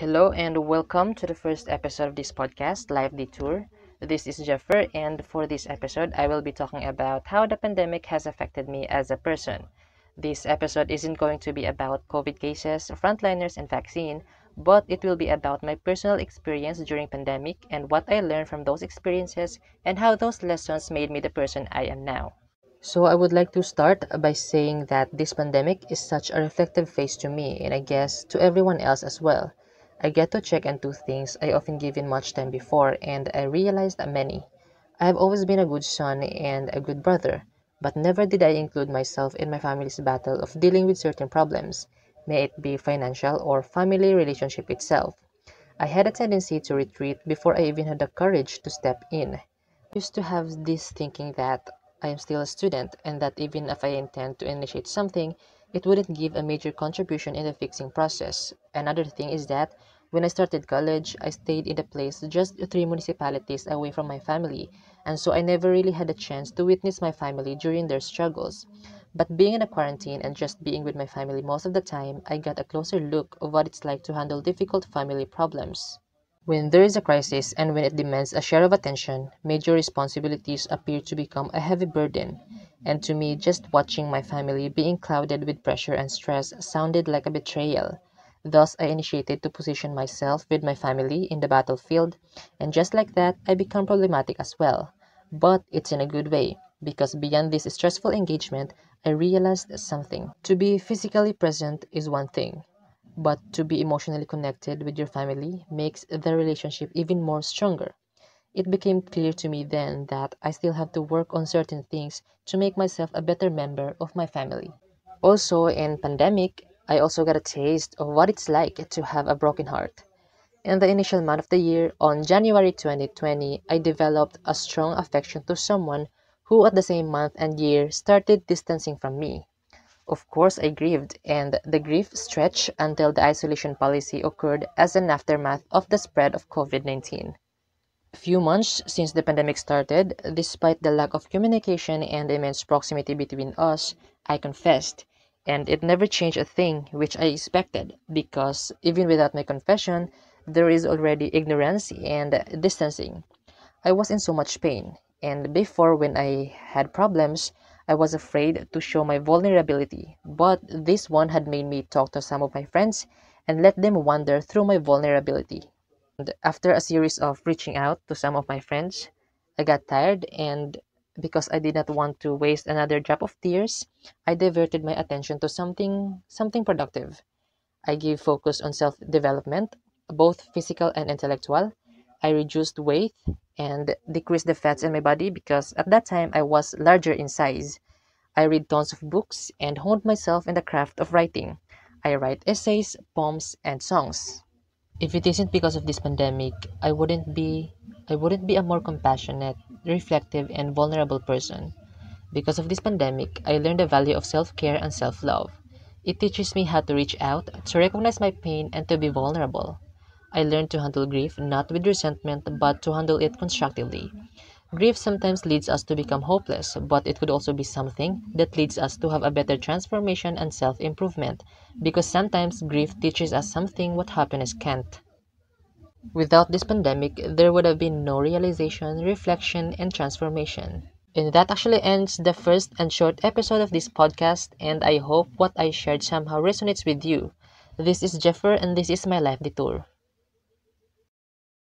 Hello and welcome to the first episode of this podcast, Life Detour. This is Jeffer, and for this episode, I will be talking about how the pandemic has affected me as a person. This episode isn't going to be about COVID cases, frontliners, and vaccine, but it will be about my personal experience during pandemic and what I learned from those experiences and how those lessons made me the person I am now. So I would like to start by saying that this pandemic is such a reflective phase to me and I guess to everyone else as well. I get to check into things I often given much time before and I realized that many. I have always been a good son and a good brother, but never did I include myself in my family's battle of dealing with certain problems, may it be financial or family relationship itself. I had a tendency to retreat before I even had the courage to step in. I used to have this thinking that I am still a student and that even if I intend to initiate something, it wouldn't give a major contribution in the fixing process. Another thing is that when I started college, I stayed in the place just 3 municipalities away from my family, and so I never really had a chance to witness my family during their struggles. But being in a quarantine and just being with my family most of the time, I got a closer look of what it's like to handle difficult family problems. When there is a crisis and when it demands a share of attention, major responsibilities appear to become a heavy burden. And to me, just watching my family being clouded with pressure and stress sounded like a betrayal. Thus, I initiated to position myself with my family in the battlefield, and just like that, I become problematic as well. But it's in a good way, because beyond this stressful engagement, I realized something. To be physically present is one thing, but to be emotionally connected with your family makes the relationship even more stronger. It became clear to me then that I still have to work on certain things to make myself a better member of my family. Also, in pandemic, I also got a taste of what it's like to have a broken heart. In the initial month of the year, on January 2020, I developed a strong affection to someone who at the same month and year started distancing from me. Of course, I grieved, and the grief stretched until the isolation policy occurred as an aftermath of the spread of COVID-19. A few months since the pandemic started, despite the lack of communication and immense proximity between us, I confessed, and it never changed a thing, which I expected, because even without my confession, there is already ignorance and distancing. I was in so much pain, and before when I had problems, I was afraid to show my vulnerability. But this one had made me talk to some of my friends and let them wander through my vulnerability. And after a series of reaching out to some of my friends, I got tired and because I did not want to waste another drop of tears, I diverted my attention to something productive. I gave focus on self-development, both physical and intellectual. I reduced weight and decreased the fats in my body because at that time I was larger in size. I read tons of books and honed myself in the craft of writing. I write essays, poems, and songs. If it isn't because of this pandemic, I wouldn't be a more compassionate, reflective, and vulnerable person. Because of this pandemic, I learned the value of self-care and self-love. It teaches me how to reach out, to recognize my pain, and to be vulnerable. I learned to handle grief not with resentment but to handle it constructively. Grief sometimes leads us to become hopeless, but it could also be something that leads us to have a better transformation and self-improvement, because sometimes grief teaches us something what happiness can't. Without this pandemic, there would have been no realization, reflection, and transformation. And that actually ends the first and short episode of this podcast, and I hope what I shared somehow resonates with you. This is Jeffer, and this is my life detour.